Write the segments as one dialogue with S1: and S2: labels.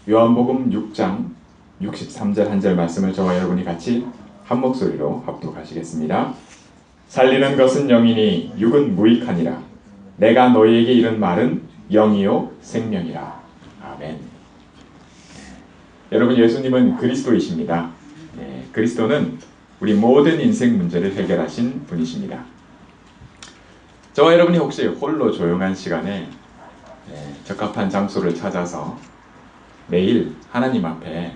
S1: 요한복음 6장 63절 한 절 말씀을 저와 여러분이 같이 한 목소리로 합독하시겠습니다. 살리는 것은 영이니 육은 무익하니라. 내가 너희에게 이른 말은 영이요 생명이라. 아멘. 여러분, 예수님은 그리스도이십니다. 그리스도는 우리 모든 인생 문제를 해결하신 분이십니다. 저와 여러분이 혹시 홀로 조용한 시간에 적합한 장소를 찾아서 매일 하나님 앞에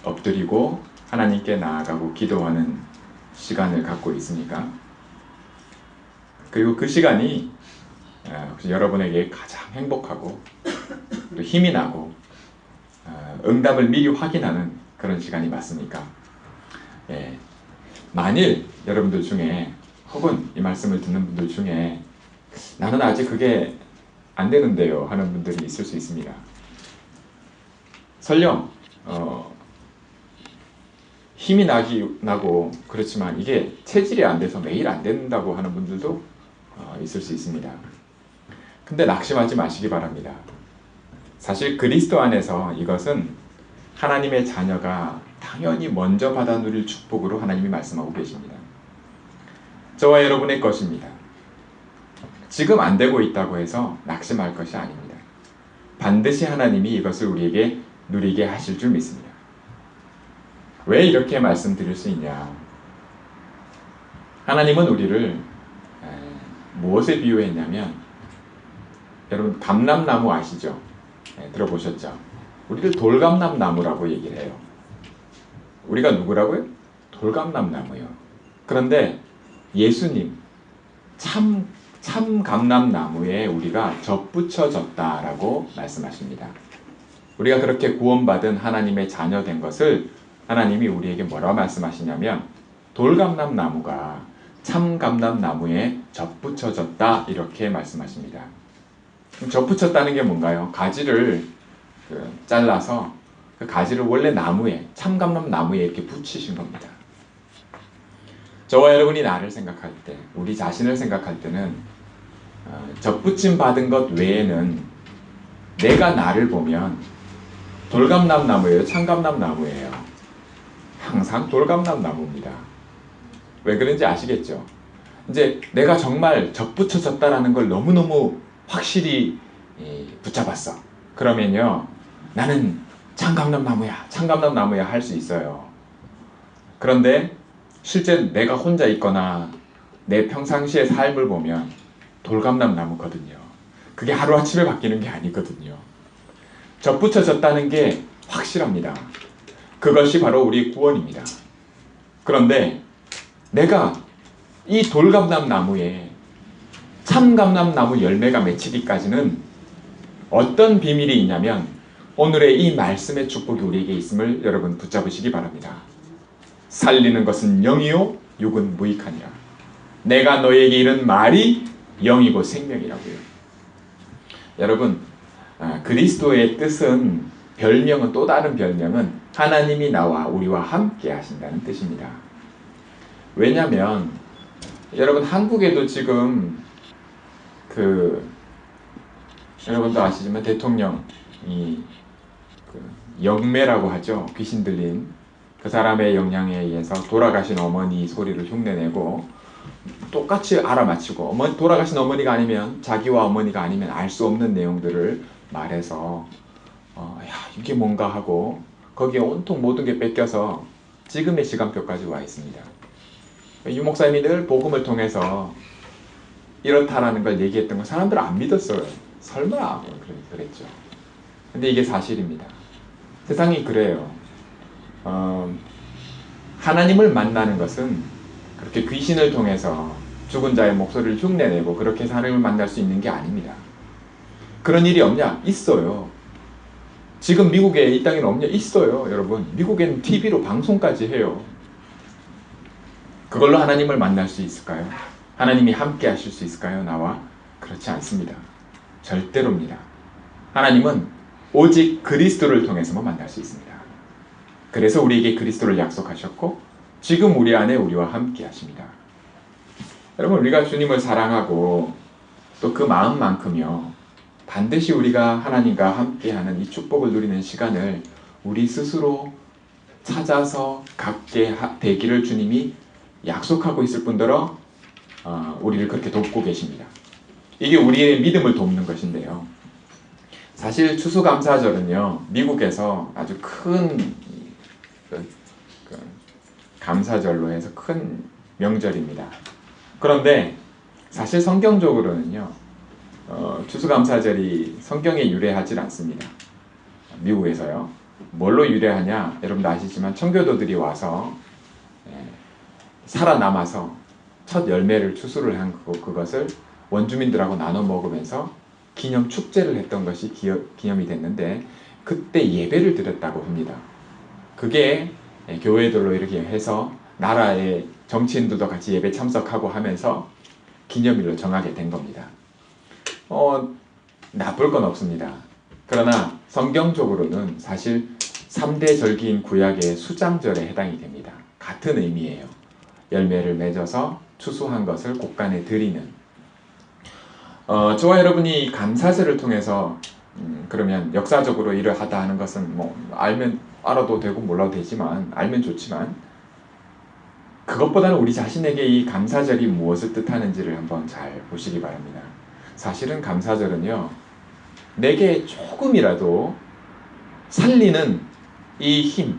S1: 엎드리고 하나님께 나아가고 기도하는 시간을 갖고 있습니까? 그리고 그 시간이 혹시 여러분에게 가장 행복하고 또 힘이 나고 응답을 미리 확인하는 그런 시간이 맞습니까? 만일 여러분들 중에 혹은 이 말씀을 듣는 분들 중에 나는 아직 그게 안 되는데요 하는 분들이 있을 수 있습니다. 설령 힘이 나고 그렇지만 이게 체질이 안 돼서 매일 안 된다고 하는 분들도 있을 수 있습니다. 근데 낙심하지 마시기 바랍니다. 사실 그리스도 안에서 이것은 하나님의 자녀가 당연히 먼저 받아 누릴 축복으로 하나님이 말씀하고 계십니다. 저와 여러분의 것입니다. 지금 안 되고 있다고 해서 낙심할 것이 아닙니다. 반드시 하나님이 이것을 우리에게 누리게 하실 줄 믿습니다. 왜 이렇게 말씀드릴 수 있냐? 하나님은 우리를 무엇에 비유했냐면, 여러분 감람나무 아시죠? 들어보셨죠? 우리를 돌감람나무라고 얘기를 해요. 우리가 누구라고요? 돌감람나무요. 그런데 예수님 참 감람나무에 우리가 접붙여졌다라고 말씀하십니다. 우리가 그렇게 구원받은 하나님의 자녀 된 것을 하나님이 우리에게 뭐라고 말씀하시냐면 돌감람나무가 참감람나무에 접붙여졌다 이렇게 말씀하십니다. 접붙였다는 게 뭔가요? 가지를 잘라서 그 가지를 원래 나무에 참감람나무에 이렇게 붙이신 겁니다. 저와 여러분이 나를 생각할 때, 우리 자신을 생각할 때는 접붙임 받은 것 외에는 내가 나를 보면 돌감람나무예요, 참감람나무예요? 항상 돌감람나무입니다. 왜 그런지 아시겠죠? 이제 내가 정말 접붙여졌다라는 걸 너무너무 확실히 붙잡았어. 그러면요, 나는 참감람나무야 할 수 있어요. 그런데 실제 내가 혼자 있거나 내 평상시의 삶을 보면 돌감람나무거든요. 그게 하루아침에 바뀌는 게 아니거든요. 접붙여졌다는 게 확실합니다. 그것이 바로 우리의 구원입니다. 그런데 내가 이 돌감람나무에 참감람나무 열매가 맺히기까지는 어떤 비밀이 있냐면 오늘의 이 말씀의 축복이 우리에게 있음을 여러분 붙잡으시기 바랍니다. 살리는 것은 영이요 육은 무익하니라. 내가 너에게 이른 말이 영이고 생명이라고요. 여러분, 그리스도의 뜻은 별명은, 또 다른 별명은 하나님이 나와 우리와 함께 하신다는 뜻입니다. 왜냐하면 여러분, 한국에도 지금 여러분도 아시지만 대통령이 영매라고 하죠. 귀신 들린 그 사람의 영향에 의해서 돌아가신 어머니 소리를 흉내내고 똑같이 알아맞히고, 돌아가신 어머니가 아니면, 자기와 어머니가 아니면 알 수 없는 내용들을 말해서 야, 이게 뭔가 하고 거기에 온통 모든 게 뺏겨서 지금의 시간표까지 와 있습니다. 유 목사님이 늘 복음을 통해서 이렇다라는 걸 얘기했던 걸 사람들은 안 믿었어요. 설마 그랬죠. 근데 이게 사실입니다. 세상이 그래요. 하나님을 만나는 것은 그렇게 귀신을 통해서 죽은 자의 목소리를 흉내내고 그렇게 해서 하나님을 만날 수 있는 게 아닙니다. 그런 일이 없냐? 있어요. 지금 미국에 이 땅에는 없냐? 있어요. 여러분, 미국에는 TV로 방송까지 해요. 그걸로 하나님을 만날 수 있을까요? 하나님이 함께 하실 수 있을까요? 나와? 그렇지 않습니다. 절대로입니다. 하나님은 오직 그리스도를 통해서만 만날 수 있습니다. 그래서 우리에게 그리스도를 약속하셨고 지금 우리 안에 우리와 함께 하십니다. 여러분, 우리가 주님을 사랑하고 또 그 마음만큼요, 반드시 우리가 하나님과 함께하는 이 축복을 누리는 시간을 우리 스스로 찾아서 갖게 되기를 주님이 약속하고 있을 뿐더러 우리를 그렇게 돕고 계십니다. 이게 우리의 믿음을 돕는 것인데요. 사실 추수감사절은요, 미국에서 아주 큰 감사절로 해서 큰 명절입니다. 그런데 사실 성경적으로는요, 추수감사절이 성경에 유래하지 않습니다. 미국에서요. 뭘로 유래하냐? 여러분도 아시지만 청교도들이 와서 살아남아서 첫 열매를 추수를 한 그것을 원주민들하고 나눠 먹으면서 기념 축제를 했던 것이 기념이 됐는데, 그때 예배를 드렸다고 합니다. 그게 교회들로 이렇게 해서 나라의 정치인들도 같이 예배 참석하고 하면서 기념일로 정하게 된 겁니다. 나쁠 건 없습니다. 그러나 성경적으로는 사실 3대 절기인 구약의 수장절에 해당이 됩니다. 같은 의미예요. 열매를 맺어서 추수한 것을 곳간에 드리는. 저와 여러분이 감사절을 통해서 그러면 역사적으로 이러하다 하는 것은 뭐 알아도 되고 몰라도 되지만, 알면 좋지만, 그것보다는 우리 자신에게 이 감사절이 무엇을 뜻하는지를 한번 잘 보시기 바랍니다. 사실은 감사절은요, 내게 조금이라도 살리는 이 힘,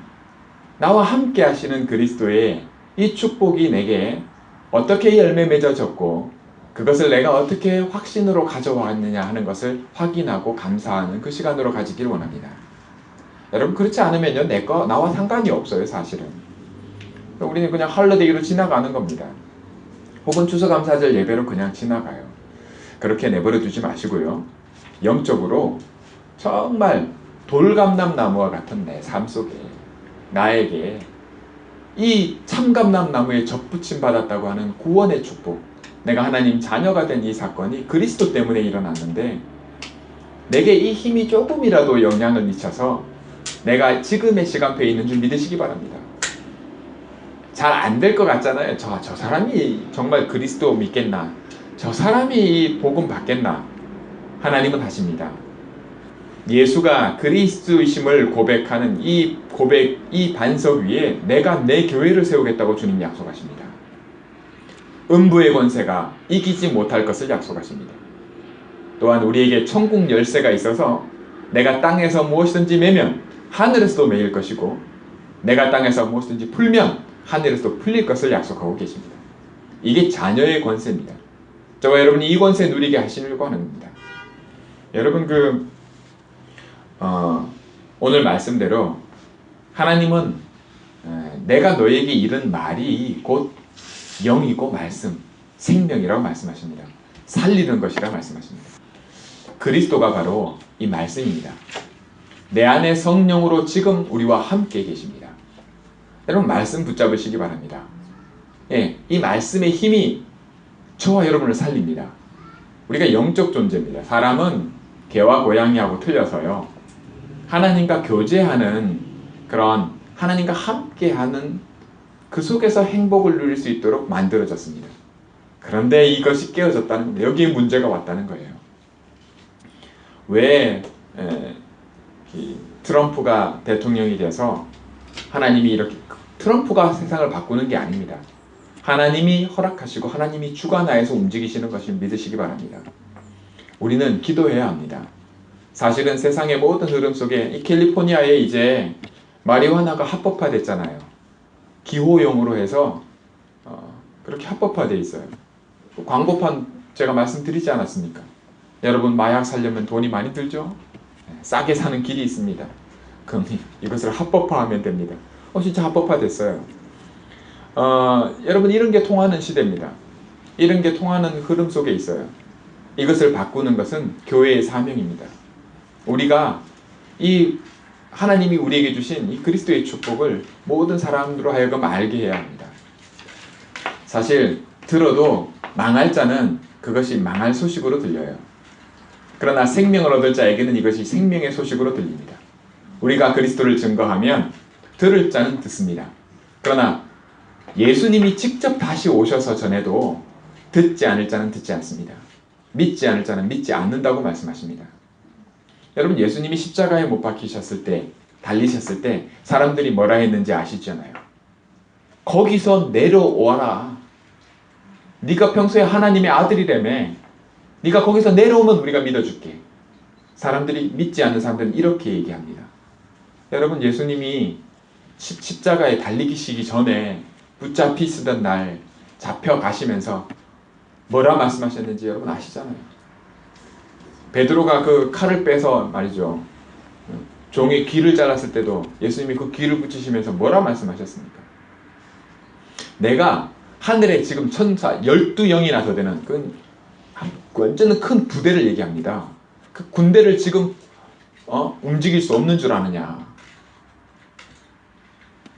S1: 나와 함께 하시는 그리스도의 이 축복이 내게 어떻게 열매 맺어졌고 그것을 내가 어떻게 확신으로 가져왔느냐 하는 것을 확인하고 감사하는 그 시간으로 가지기를 원합니다. 여러분, 그렇지 않으면요, 나와 상관이 없어요. 사실은 우리는 그냥 헐러데이로 지나가는 겁니다. 혹은 추수감사절 예배로 그냥 지나가요. 그렇게 내버려 두지 마시고요, 영적으로 정말 돌감람나무와 같은 내 삶 속에 나에게 이 참감람나무에 접붙임 받았다고 하는 구원의 축복, 내가 하나님 자녀가 된 이 사건이 그리스도 때문에 일어났는데 내게 이 힘이 조금이라도 영향을 미쳐서 내가 지금의 시간표에 있는 줄 믿으시기 바랍니다. 잘 안 될 것 같잖아요. 저 사람이 정말 그리스도 믿겠나? 저 사람이 이 복음 받겠나? 하나님은 하십니다. 예수가 그리스도이심을 고백하는 이 고백, 이 반석 위에 내가 내 교회를 세우겠다고 주님 약속하십니다. 음부의 권세가 이기지 못할 것을 약속하십니다. 또한 우리에게 천국 열쇠가 있어서 내가 땅에서 무엇이든지 매면 하늘에서도 매일 것이고, 내가 땅에서 무엇이든지 풀면 하늘에서도 풀릴 것을 약속하고 계십니다. 이게 자녀의 권세입니다. 저와 여러분이 이 권세 누리게 하시려고 하는 겁니다. 여러분, 오늘 말씀대로 하나님은 내가 너에게 이른 말이 곧 영이고 말씀, 생명이라고 말씀하십니다. 살리는 것이라 말씀하십니다. 그리스도가 바로 이 말씀입니다. 내 안에 성령으로 지금 우리와 함께 계십니다. 여러분, 말씀 붙잡으시기 바랍니다. 이 말씀의 힘이 저와 여러분을 살립니다. 우리가 영적 존재입니다. 사람은 개와 고양이하고 틀려서요, 하나님과 교제하는, 그런 하나님과 함께하는 그 속에서 행복을 누릴 수 있도록 만들어졌습니다. 그런데 이것이 깨어졌다는 겁니다. 여기에 문제가 왔다는 거예요. 왜 트럼프가 대통령이 돼서 하나님이 이렇게, 트럼프가 세상을 바꾸는 게 아닙니다. 하나님이 허락하시고 하나님이 주관하여서 움직이시는 것을 믿으시기 바랍니다. 우리는 기도해야 합니다. 사실은 세상의 모든 흐름 속에 이 캘리포니아에 이제 마리화나가 합법화됐잖아요. 기호용으로 해서 그렇게 합법화되어 있어요. 광고판 제가 말씀드리지 않았습니까? 여러분, 마약 사려면 돈이 많이 들죠? 싸게 사는 길이 있습니다. 그럼 이것을 합법화하면 됩니다. 진짜 합법화됐어요. 여러분, 이런 게 통하는 시대입니다. 이런 게 통하는 흐름 속에 있어요. 이것을 바꾸는 것은 교회의 사명입니다. 우리가 이 하나님이 우리에게 주신 이 그리스도의 축복을 모든 사람으로 하여금 알게 해야 합니다. 사실 들어도 망할 자는 그것이 망할 소식으로 들려요. 그러나 생명을 얻을 자에게는 이것이 생명의 소식으로 들립니다. 우리가 그리스도를 증거하면 들을 자는 듣습니다. 그러나 예수님이 직접 다시 오셔서 전해도 듣지 않을 자는 듣지 않습니다. 믿지 않을 자는 믿지 않는다고 말씀하십니다. 여러분 예수님이 십자가에 못 박히셨을 때, 달리셨을 때 사람들이 뭐라 했는지 아시잖아요. 거기서 내려오라. 네가 평소에 하나님의 아들이라며. 네가 거기서 내려오면 우리가 믿어줄게. 사람들이 믿지 않는 사람들은 이렇게 얘기합니다. 여러분 예수님이 십자가에 달리시기 전에 붙잡히시던 날 잡혀가시면서 뭐라 말씀하셨는지 여러분 아시잖아요. 베드로가 그 칼을 빼서 말이죠. 종의 귀를 잘랐을 때도 예수님이 그 귀를 붙이시면서 뭐라 말씀하셨습니까? 내가 하늘에 지금 천사 12영이나 더 되는 그 완전 큰 부대를 얘기합니다. 그 군대를 지금 움직일 수 없는 줄 아느냐.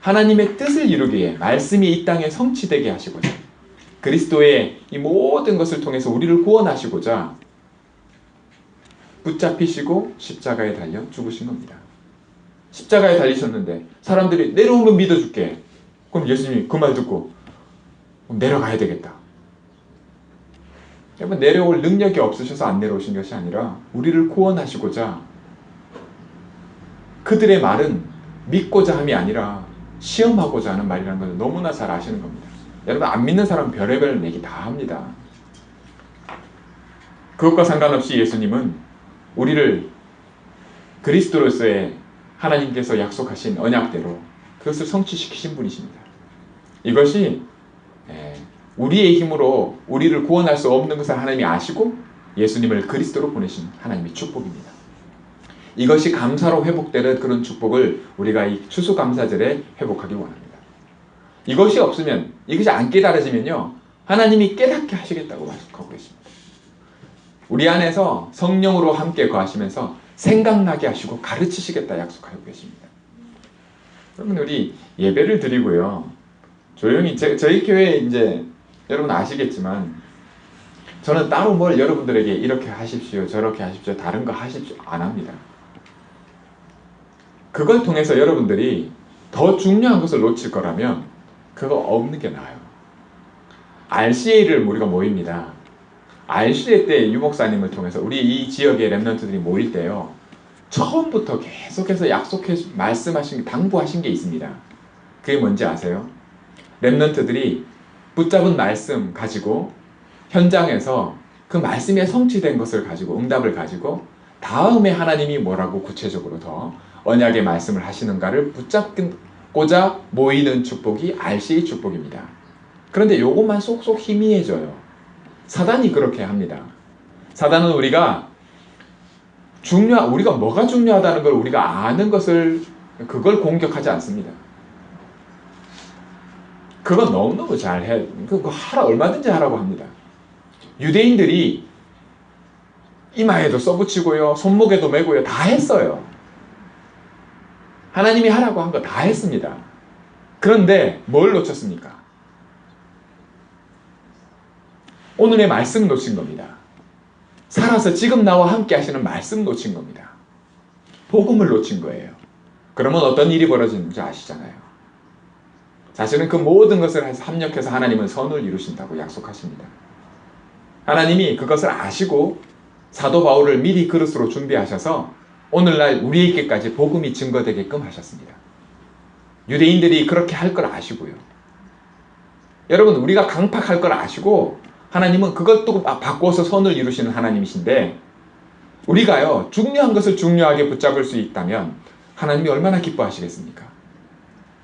S1: 하나님의 뜻을 이루기 위해 말씀이 이 땅에 성취되게 하시고자 그리스도의 이 모든 것을 통해서 우리를 구원하시고자 붙잡히시고 십자가에 달려 죽으신 겁니다. 십자가에 달리셨는데 사람들이 내려오면 믿어줄게. 그럼 예수님이 그 말 듣고 내려가야 되겠다. 여러분 내려올 능력이 없으셔서 안 내려오신 것이 아니라 우리를 구원하시고자 그들의 말은 믿고자 함이 아니라 시험하고자 하는 말이라는 걸 너무나 잘 아시는 겁니다. 여러분 안 믿는 사람은 별의별 얘기 다 합니다. 그것과 상관없이 예수님은 우리를 그리스도로서의 하나님께서 약속하신 언약대로 그것을 성취시키신 분이십니다. 이것이 우리의 힘으로 우리를 구원할 수 없는 것을 하나님이 아시고 예수님을 그리스도로 보내신 하나님의 축복입니다. 이것이 감사로 회복되는 그런 축복을 우리가 이 추수감사절에 회복하기 원합니다. 이것이 없으면, 이것이 안 깨달아지면요, 하나님이 깨닫게 하시겠다고 약속하고 계십니다. 우리 안에서 성령으로 함께 거하시면서 생각나게 하시고 가르치시겠다 약속하고 계십니다. 그러면 우리 예배를 드리고요, 조용히 저희 교회 이제 여러분 아시겠지만 저는 따로 뭘 여러분들에게 이렇게 하십시오, 저렇게 하십시오, 다른 거 하십시오 안 합니다. 그걸 통해서 여러분들이 더 중요한 것을 놓칠 거라면 그거 없는 게 나아요. RCA를 우리가 모입니다. RCA 때 유목사님을 통해서 우리 이 지역의 렘넌트들이 모일 때요, 처음부터 계속해서 약속해 말씀하신 게, 당부하신 게 있습니다. 그게 뭔지 아세요? 렘넌트들이 붙잡은 말씀 가지고 현장에서 그 말씀에 성취된 것을 가지고, 응답을 가지고 다음에 하나님이 뭐라고 구체적으로 더 언약의 말씀을 하시는가를 붙잡고자 모이는 축복이 RCA 축복입니다. 그런데 요것만 쏙쏙 희미해져요. 사단이 그렇게 합니다. 사단은 우리가 뭐가 중요하다는 걸 우리가 아는 것을, 그걸 공격하지 않습니다. 그건 너무너무 잘해. 그거 얼마든지 하라고 합니다. 유대인들이 이마에도 써붙이고요, 손목에도 메고요, 다 했어요. 하나님이 하라고 한 거 다 했습니다. 그런데 뭘 놓쳤습니까? 오늘의 말씀 놓친 겁니다. 살아서 지금 나와 함께 하시는 말씀 놓친 겁니다. 복음을 놓친 거예요. 그러면 어떤 일이 벌어지는지 아시잖아요. 사실은 그 모든 것을 합력해서 하나님은 선을 이루신다고 약속하십니다. 하나님이 그것을 아시고 사도 바울을 미리 그릇으로 준비하셔서 오늘날 우리에게까지 복음이 증거되게끔 하셨습니다. 유대인들이 그렇게 할 걸 아시고요. 여러분, 우리가 강팍할 걸 아시고 하나님은 그걸 또 바꿔서 선을 이루시는 하나님이신데, 우리가요 중요한 것을 중요하게 붙잡을 수 있다면 하나님이 얼마나 기뻐하시겠습니까?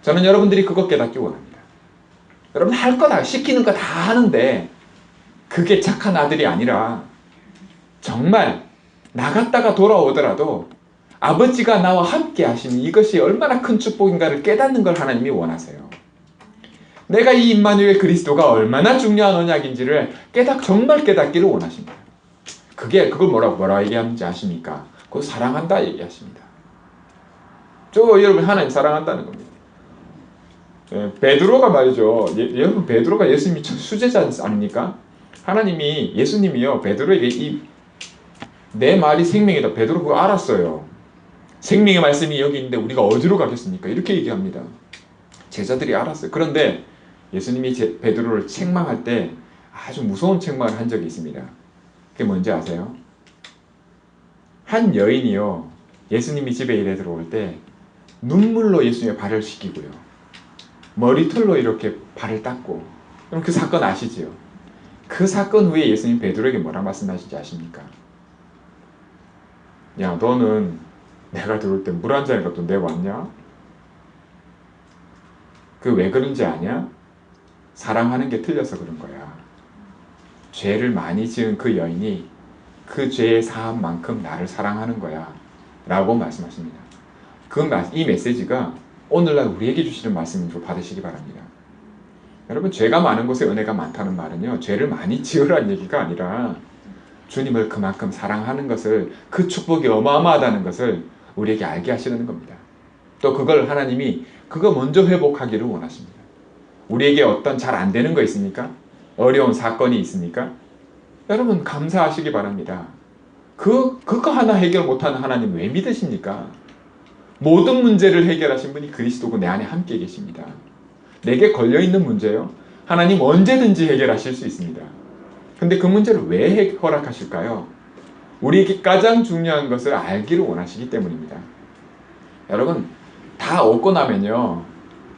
S1: 저는 여러분들이 그것 깨닫기 원합니다. 여러분 할 거 다, 시키는 거 다 하는데 그게 착한 아들이 아니라 정말 나갔다가 돌아오더라도 아버지가 나와 함께 하시는 이것이 얼마나 큰 축복인가를 깨닫는 걸 하나님이 원하세요. 내가 이 임마누엘 그리스도가 얼마나 중요한 언약인지를 정말 깨닫기를 원하십니다. 그걸 뭐라 얘기하는지 아십니까? 그거 사랑한다 얘기하십니다. 여러분 하나님 사랑한다는 겁니다. 베드로가 말이죠. 여러분 베드로가 예수님이 수제자 아닙니까? 하나님이, 예수님이요 베드로에게 내 말이 생명이다. 베드로 그거 알았어요. 생명의 말씀이 여기 있는데 우리가 어디로 가겠습니까? 이렇게 얘기합니다. 제자들이 알았어요. 그런데 예수님이 베드로를 책망할 때 아주 무서운 책망을 한 적이 있습니다. 그게 뭔지 아세요? 한 여인이요, 예수님이 집에 일해 들어올 때 눈물로 예수님의 발을 씻기고요. 머리털로 이렇게 발을 닦고. 그럼 그 사건 아시지요? 그 사건 후에 예수님 베드로에게 뭐라 말씀하신지 아십니까? 야, 너는 내가 들어올 때 물 한 잔이라도 내고 왔냐? 그 왜 그런지 아냐? 사랑하는 게 틀려서 그런 거야. 죄를 많이 지은 그 여인이 그 죄의 사함만큼 나를 사랑하는 거야 라고 말씀하십니다. 이 메시지가 오늘날 우리에게 주시는 말씀으로 받으시기 바랍니다. 여러분, 죄가 많은 곳에 은혜가 많다는 말은요, 죄를 많이 지으라는 얘기가 아니라 주님을 그만큼 사랑하는 것을, 그 축복이 어마어마하다는 것을 우리에게 알게 하시는 겁니다. 또 그걸 하나님이 그거 먼저 회복하기를 원하십니다. 우리에게 어떤 잘 안 되는 거 있습니까? 어려운 사건이 있습니까? 여러분, 감사하시기 바랍니다. 그거 하나 해결 못하는 하나님 왜 믿으십니까? 모든 문제를 해결하신 분이 그리스도고 내 안에 함께 계십니다. 내게 걸려있는 문제요, 하나님 언제든지 해결하실 수 있습니다. 근데 그 문제를 왜 허락하실까요? 우리에게 가장 중요한 것을 알기를 원하시기 때문입니다. 여러분, 다 얻고 나면요,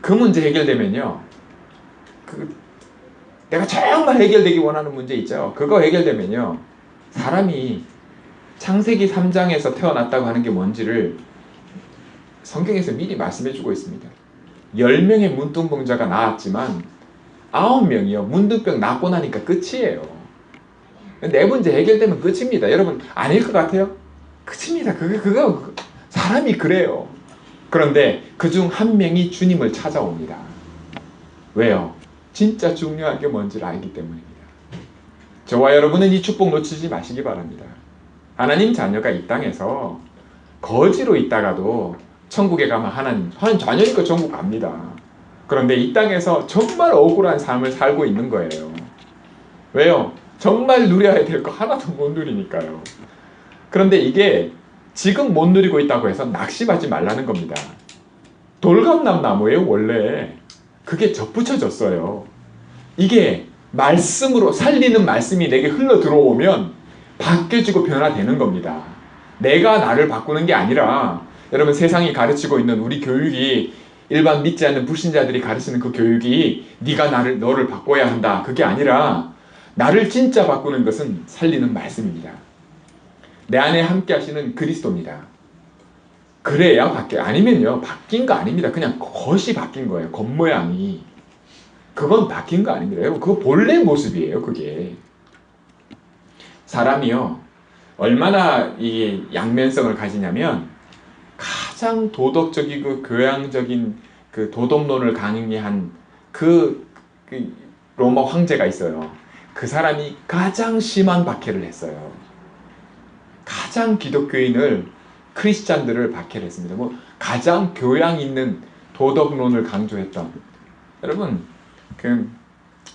S1: 그 문제 해결되면요, 내가 정말 해결되기 원하는 문제 있죠. 그거 해결되면요, 사람이 창세기 3장에서 태어났다고 하는 게 뭔지를 성경에서 미리 말씀해 주고 있습니다. 10명의 문둥병자가 나왔지만 9명이요 문둥병 낫고 나니까 끝이에요. 내 문제 해결되면 끝입니다. 여러분, 아닐 것 같아요? 끝입니다. 그거 사람이 그래요. 그런데 그중 한 명이 주님을 찾아옵니다. 왜요? 진짜 중요한 게 뭔지를 알기 때문입니다. 저와 여러분은 이 축복 놓치지 마시기 바랍니다. 하나님 자녀가 이 땅에서 거지로 있다가도 천국에 가면 하나님 자녀니까 천국 갑니다. 그런데 이 땅에서 정말 억울한 삶을 살고 있는 거예요. 왜요? 정말 누려야 될 거 하나도 못 누리니까요. 그런데 이게 지금 못 누리고 있다고 해서 낙심하지 말라는 겁니다. 돌감람 나무예요, 원래. 그게 접붙여졌어요. 이게 말씀으로, 살리는 말씀이 내게 흘러 들어오면 바뀌어지고 변화되는 겁니다. 내가 나를 바꾸는 게 아니라, 여러분, 세상이 가르치고 있는 우리 교육이, 일반 믿지 않는 불신자들이 가르치는 그 교육이 네가 너를 바꿔야 한다, 그게 아니라 나를 진짜 바꾸는 것은 살리는 말씀입니다. 내 안에 함께 하시는 그리스도입니다. 그래야 아니면요, 바뀐 거 아닙니다. 그냥 겉이 바뀐 거예요. 겉모양이. 그건 바뀐 거 아닙니다. 여러분, 그거 본래 모습이에요. 그게. 사람이요, 얼마나 이 양면성을 가지냐면, 가장 도덕적이고 교양적인 그 도덕론을 강의한 그 로마 황제가 있어요. 그 사람이 가장 심한 박해를 했어요. 가장 기독교인을, 크리스찬들을 박해를 했습니다. 가장 교양 있는 도덕론을 강조했던. 여러분,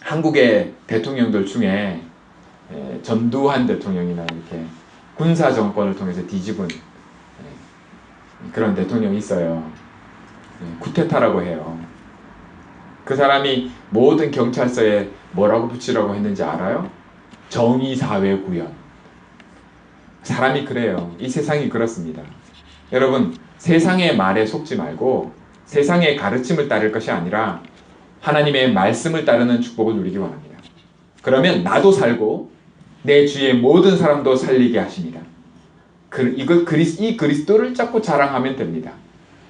S1: 한국의 대통령들 중에 전두환 대통령이나 이렇게 군사 정권을 통해서 뒤집은 그런 대통령이 있어요. 쿠데타라고 해요. 그 사람이 모든 경찰서에 뭐라고 붙이라고 했는지 알아요? 정의사회구현. 사람이 그래요. 이 세상이 그렇습니다. 여러분, 세상의 말에 속지 말고 세상의 가르침을 따를 것이 아니라 하나님의 말씀을 따르는 축복을 누리기 원합니다. 그러면 나도 살고 내 주위의 모든 사람도 살리게 하십니다. 이 그리스도를 잡고 자랑하면 됩니다.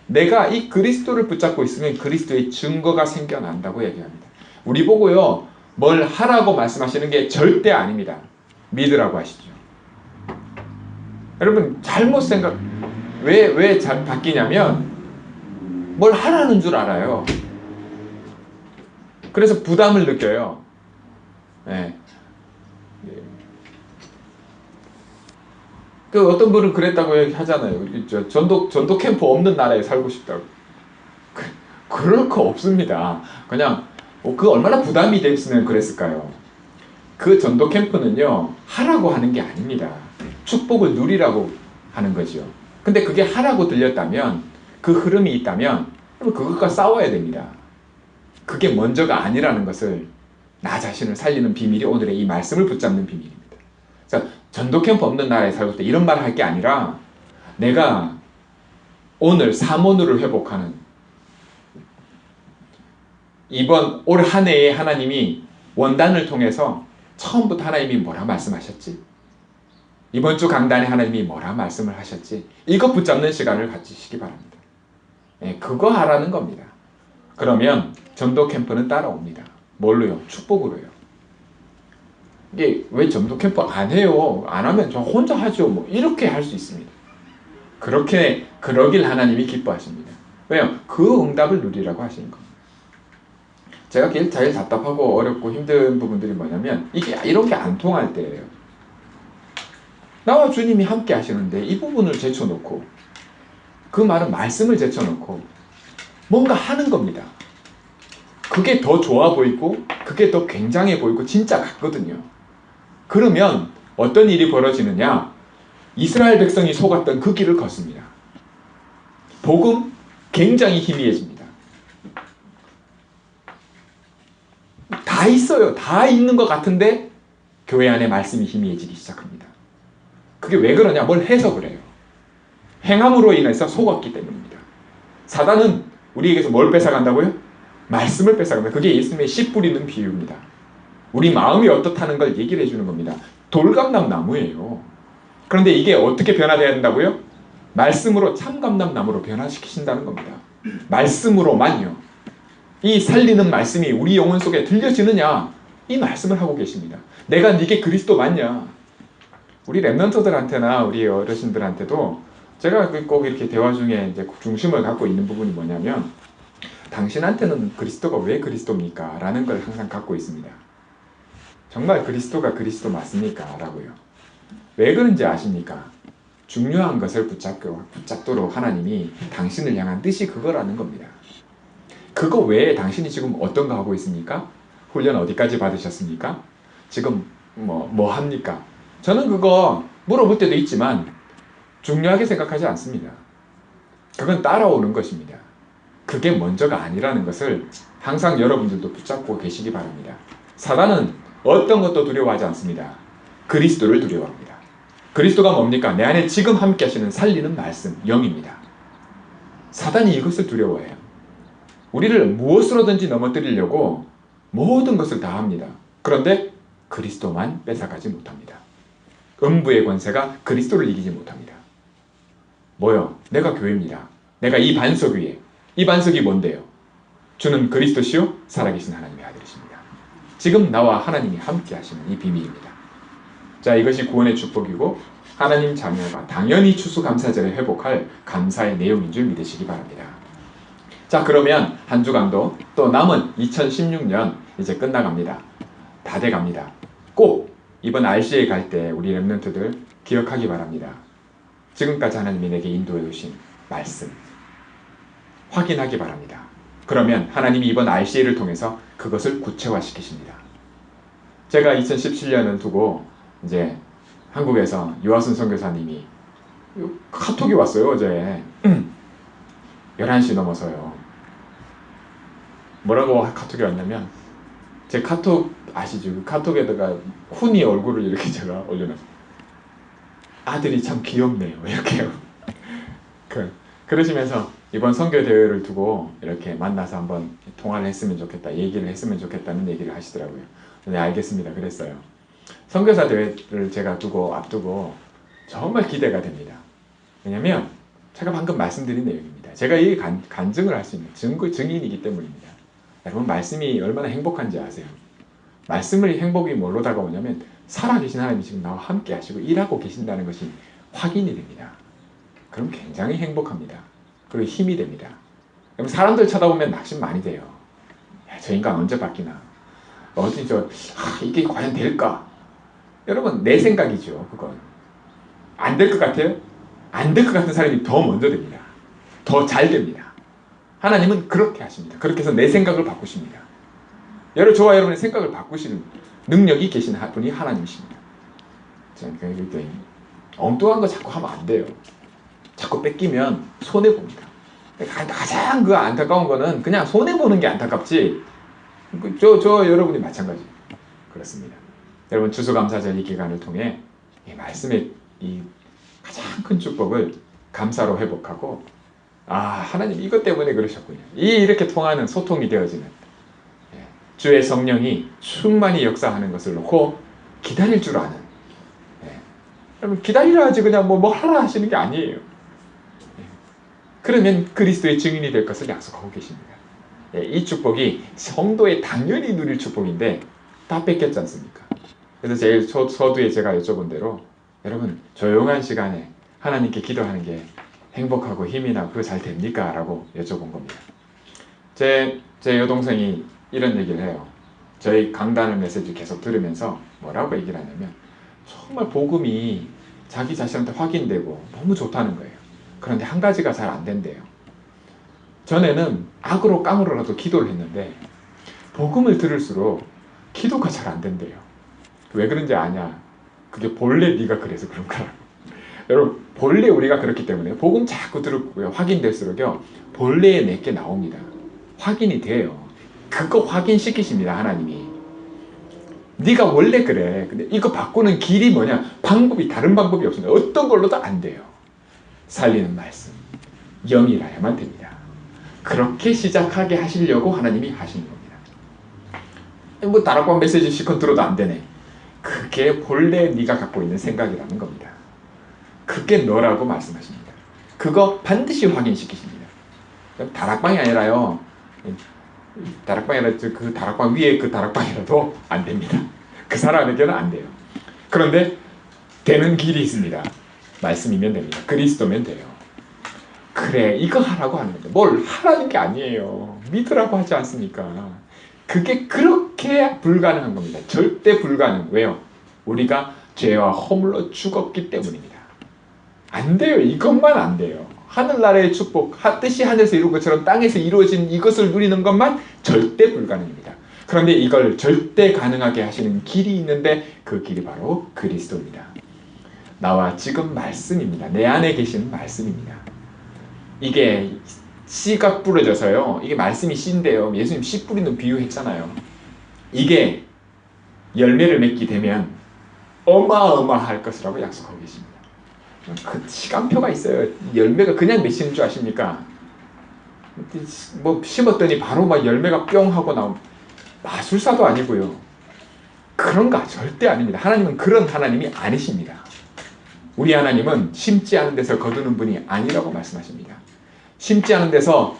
S1: 내가 이 그리스도를 붙잡고 있으면 그리스도의 증거가 생겨난다고 얘기합니다. 우리 보고요, 뭘 하라고 말씀하시는 게 절대 아닙니다. 믿으라고 하시죠. 여러분, 왜 잘 바뀌냐면 뭘 하라는 줄 알아요. 그래서 부담을 느껴요. 네. 그 어떤 분은 그랬다고 하잖아요. 전도 캠프 없는 나라에 살고 싶다고. 그럴 거 없습니다. 그냥 그 얼마나 부담이 됐으면 그랬을까요? 그 전도 캠프는요, 하라고 하는 게 아닙니다. 축복을 누리라고 하는 거죠. 근데 그게 하라고 들렸다면, 그 흐름이 있다면 그것과 싸워야 됩니다. 그게 먼저가 아니라는 것을, 나 자신을 살리는 비밀이 오늘의 이 말씀을 붙잡는 비밀입니다. 그래서 전도 캠프 없는 나라에 살고 때 이런 말을 할 게 아니라, 내가 오늘 사모누를 회복하는 이번 올 한 해에 하나님이 원단을 통해서 처음부터 하나님이 뭐라 말씀하셨지? 이번 주 강단에 하나님이 뭐라 말씀을 하셨지? 이거 붙잡는 시간을 가지시기 바랍니다. 예, 그거 하라는 겁니다. 그러면 전도 캠프는 따라옵니다. 뭘로요? 축복으로요. 이게 왜 전도 캠프 안 해요? 안 하면 저 혼자 하죠. 뭐 이렇게 할 수 있습니다. 그렇게 그러길 하나님이 기뻐하십니다. 왜요? 그 응답을 누리라고 하시는 겁니다. 제가 제일 답답하고 어렵고 힘든 부분들이 뭐냐면 이게 이런 게 안 통할 때예요. 나와 주님이 함께 하시는데 이 부분을 제쳐놓고 그 말은 말씀을 제쳐놓고 뭔가 하는 겁니다. 그게 더 좋아 보이고 그게 더 굉장해 보이고 진짜 같거든요. 그러면 어떤 일이 벌어지느냐? 이스라엘 백성이 속았던 그 길을 걷습니다. 복음 굉장히 희미해집니다. 다 있어요. 다 있는 것 같은데 교회 안에 말씀이 희미해지기 시작합니다. 그게 왜 그러냐? 뭘 해서 그래요. 행함으로 인해서 속았기 때문입니다. 사단은 우리에게서 뭘 뺏어간다고요? 말씀을 뺏어갑니다. 그게 예수님의 씨 뿌리는 비유입니다. 우리 마음이 어떻다는 걸 얘기를 해주는 겁니다. 돌감람 나무예요. 그런데 이게 어떻게 변화되어야 된다고요? 말씀으로 참감람 나무로 변화시키신다는 겁니다. 말씀으로만요. 이 살리는 말씀이 우리 영혼 속에 들려지느냐? 이 말씀을 하고 계십니다. 내가 네게 그리스도 맞냐? 우리 랩런터들한테나 우리 어르신들한테도 제가 꼭 이렇게 대화 중에 이제 중심을 갖고 있는 부분이 뭐냐면 당신한테는 그리스도가 왜 그리스도입니까? 라는 걸 항상 갖고 있습니다. 정말 그리스도가 그리스도 맞습니까? 라고요. 왜 그런지 아십니까? 중요한 것을 붙잡도록 하나님이 당신을 향한 뜻이 그거라는 겁니다. 그거 외에 당신이 지금 어떤 거 하고 있습니까? 훈련 어디까지 받으셨습니까? 지금 뭐 합니까? 저는 그거 물어볼 때도 있지만 중요하게 생각하지 않습니다. 그건 따라오는 것입니다. 그게 먼저가 아니라는 것을 항상 여러분들도 붙잡고 계시기 바랍니다. 사단은 어떤 것도 두려워하지 않습니다. 그리스도를 두려워합니다. 그리스도가 뭡니까? 내 안에 지금 함께 하시는 살리는 말씀, 영입니다. 사단이 이것을 두려워해요. 우리를 무엇으로든지 넘어뜨리려고 모든 것을 다 합니다. 그런데 그리스도만 뺏어가지 못합니다. 음부의 권세가 그리스도를 이기지 못합니다. 뭐요? 내가 교회입니다. 내가 이 반석 위에. 이 반석이 뭔데요? 주는 그리스도시요 살아계신 하나님의 아들이십니다. 지금 나와 하나님이 함께 하시는 이 비밀입니다. 자, 이것이 구원의 축복이고 하나님 자녀가 당연히 추수감사절에 회복할 감사의 내용인 줄 믿으시기 바랍니다. 자, 그러면 한 주간도 또 남은 2016년 이제 끝나갑니다. 다 돼갑니다. 꼭 이번 RCA 갈 때 우리 랩런트들 기억하기 바랍니다. 지금까지 하나님이 내게 인도해 오신 말씀 확인하기 바랍니다. 그러면 하나님이 이번 RCA를 통해서 그것을 구체화시키십니다. 제가 2017년을 두고 이제 한국에서 유아순 선교사님이 카톡이 왔어요. 어제 11시 넘어서요. 뭐라고 카톡이 왔냐면 제 카톡 아시죠? 그 카톡에다가 훈이 얼굴을 이렇게 제가 올려놨어요. 아들이 참 귀엽네요. 이렇게요. 그러시면서 이번 선교 대회를 두고 이렇게 만나서 한번 통화를 했으면 좋겠다, 얘기를 했으면 좋겠다는 얘기를 하시더라고요. 네, 알겠습니다. 그랬어요. 선교사 대회를 제가 앞두고 정말 기대가 됩니다. 왜냐면 제가 방금 말씀드린 내용입니다. 제가 이 간증을 할 수 있는 증인이기 때문입니다. 여러분, 말씀이 얼마나 행복한지 아세요? 말씀의 행복이 뭘로 다가오냐면 살아계신 하나님이 지금 나와 함께 하시고 일하고 계신다는 것이 확인이 됩니다. 그럼 굉장히 행복합니다. 그리고 힘이 됩니다. 그럼 사람들 쳐다보면 낙심 많이 돼요. 야, 저 인간 언제 바뀌나? 이게 과연 될까? 여러분, 내 생각이죠. 그건 안 될 것 같아요? 안 될 것 같은 사람이 더 먼저 됩니다. 더 잘 됩니다. 하나님은 그렇게 하십니다. 그렇게 해서 내 생각을 바꾸십니다. 저와 여러분의 생각을 바꾸시는 능력이 계신 분이 하나님이십니다. 엉뚱한 거 자꾸 하면 안 돼요. 자꾸 뺏기면 손해봅니다. 가장 그 안타까운 거는 그냥 손해보는 게 안타깝지, 저 여러분이 마찬가지 그렇습니다. 여러분, 추수감사절 이 기간을 통해 이 말씀의 이 가장 큰 축복을 감사로 회복하고 아, 하나님 이것 때문에 그러셨군요. 이렇게 통하는 소통이 되어지는, 주의 성령이 충만히 역사하는 것을 놓고 기다릴 줄 아는, 여러분 기다리라 하지 그냥 뭐 하라 하시는 게 아니에요. 그러면 그리스도의 증인이 될 것을 약속하고 계십니다. 이 축복이 성도의 당연히 누릴 축복인데 다 뺏겼지 않습니까? 그래서 제일 서두에 제가 여쭤본 대로 여러분 조용한 시간에 하나님께 기도하는 게 행복하고 힘이 나고 그거 잘 됩니까? 라고 여쭤본 겁니다. 제 여동생이 이런 얘기를 해요. 저희 강단을 메시지 계속 들으면서 뭐라고 얘기를 하냐면 정말 복음이 자기 자신한테 확인되고 너무 좋다는 거예요. 그런데 한 가지가 잘 안 된대요. 전에는 악으로 깡으로라도 기도를 했는데 복음을 들을수록 기도가 잘 안 된대요. 왜 그런지 아냐? 그게 본래 네가 그래서 그런 거라고. 여러분 본래 우리가 그렇기 때문에 복음 자꾸 들었고요. 확인될수록요. 본래에 내게 나옵니다. 확인이 돼요. 그거 확인시키십니다. 하나님이. 네가 원래 그래. 근데 이거 바꾸는 길이 뭐냐? 방법이 다른 방법이 없습니다. 어떤 걸로도 안 돼요. 살리는 말씀. 영이라야만 됩니다. 그렇게 시작하게 하시려고 하나님이 하시는 겁니다. 뭐 다락방 메시지 실컷 들어도 안 되네. 그게 본래 네가 갖고 있는 생각이라는 겁니다. 그게 너라고 말씀하십니다. 그거 반드시 확인시키십니다. 다락방이 아니라요. 다락방이 아니라 그 다락방 위에 그 다락방이라도 안 됩니다. 그 사람에게는 안 돼요. 그런데 되는 길이 있습니다. 말씀이면 됩니다. 그리스도면 돼요. 그래 이거 하라고 하는 건데 뭘 하라는 게 아니에요. 믿으라고 하지 않습니까? 그게 그렇게 불가능한 겁니다. 절대 불가능. 왜요? 우리가 죄와 허물로 죽었기 때문입니다. 안 돼요. 이것만 안 돼요. 하늘나라의 축복, 뜻이 하늘에서 이룬 것처럼 땅에서 이루어진 이것을 누리는 것만 절대 불가능입니다. 그런데 이걸 절대 가능하게 하시는 길이 있는데 그 길이 바로 그리스도입니다. 나와 지금 말씀입니다. 내 안에 계신 말씀입니다. 이게 씨가 뿌려져서요. 이게 말씀이 씨인데요. 예수님 씨 뿌리는 비유했잖아요. 이게 열매를 맺게 되면 어마어마할 것이라고 약속하고 계십니다. 그 시간표가 있어요. 열매가 그냥 맺히는 줄 아십니까? 뭐 심었더니 바로 막 열매가 뿅 하고 나온 마술사도 아니고요. 그런 거 절대 아닙니다. 하나님은 그런 하나님이 아니십니다. 우리 하나님은 심지 않은 데서 거두는 분이 아니라고 말씀하십니다. 심지 않은 데서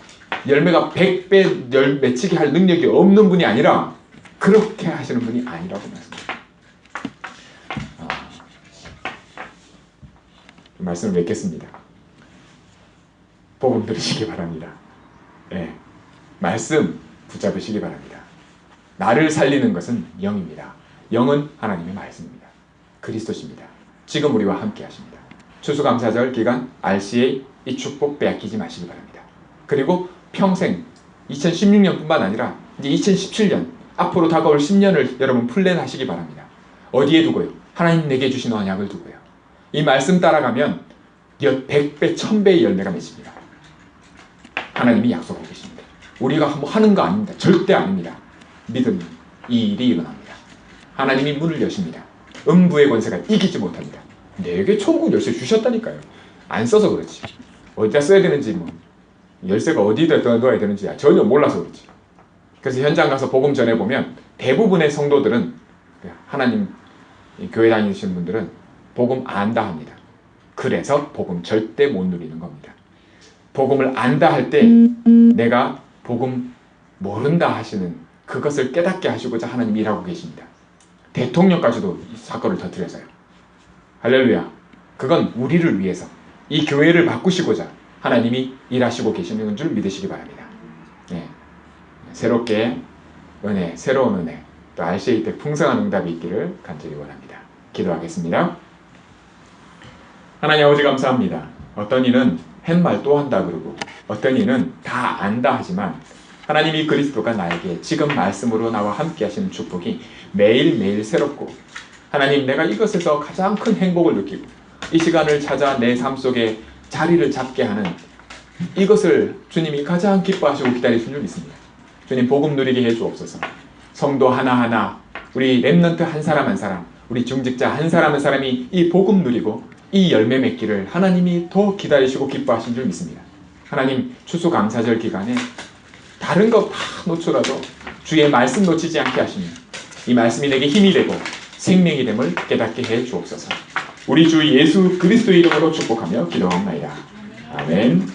S1: 열매가 100배 맺히게 할 능력이 없는 분이 아니라 그렇게 하시는 분이 아니라고 말씀합니다. 말씀을 맺겠습니다. 복음 들으시기 바랍니다. 네. 말씀 붙잡으시기 바랍니다. 나를 살리는 것은 영입니다. 영은 하나님의 말씀입니다. 그리스도십니다. 지금 우리와 함께 하십니다. 추수감사절 기간 RCA 이 축복 빼앗기지 마시기 바랍니다. 그리고 평생 2016년뿐만 아니라 이제 2017년 앞으로 다가올 10년을 여러분 플랜하시기 바랍니다. 어디에 두고요? 하나님 내게 주신 언약을 두고요. 이 말씀 따라가면 100배, 1000배의 열매가 맺힙니다. 하나님이 약속하고 계십니다. 우리가 뭐 하는 거 아닙니다. 절대 아닙니다. 믿음, 이 일이 일어납니다. 하나님이 문을 여십니다. 음부의 권세가 이기지 못합니다. 내게 천국 열쇠 주셨다니까요. 안 써서 그렇지. 어디다 써야 되는지 뭐 열쇠가 어디다 넣어야 되는지 전혀 몰라서 그렇지. 그래서 현장 가서 복음 전해보면 대부분의 성도들은 하나님 교회 다니시는 분들은 복음 안다 합니다. 그래서 복음 절대 못 누리는 겁니다. 복음을 안다 할 때 내가 복음 모른다 하시는 그것을 깨닫게 하시고자 하나님 일하고 계십니다. 대통령까지도 이 사건을 터뜨려서요. 할렐루야. 그건 우리를 위해서 이 교회를 바꾸시고자 하나님이 일하시고 계시는 줄 믿으시기 바랍니다. 네. 새롭게 은혜, 새로운 은혜, 또 RCA 때 풍성한 응답이 있기를 간절히 원합니다. 기도하겠습니다. 하나님 아버지 감사합니다. 어떤 이는 햇말 또 한다 그러고 어떤 이는 다 안다 하지만 하나님이 그리스도가 나에게 지금 말씀으로 나와 함께 하시는 축복이 매일매일 새롭고 하나님 내가 이것에서 가장 큰 행복을 느끼고 이 시간을 찾아 내 삶 속에 자리를 잡게 하는 이것을 주님이 가장 기뻐하시고 기다리시는 줄 믿습니다. 주님 복음 누리게 해주옵소서. 성도 하나하나 우리 렘넌트 한 사람 한 사람 우리 중직자 한 사람 한 사람이 이 복음 누리고 이 열매 맺기를 하나님이 더 기다리시고 기뻐하신 줄 믿습니다. 하나님 추수감사절 기간에 다른 것 다 놓쳐라도 주의 말씀 놓치지 않게 하시며 이 말씀이 내게 힘이 되고 생명이 됨을 깨닫게 해 주옵소서. 우리 주 예수 그리스도의 이름으로 축복하며 기도하옵나이다. 아멘.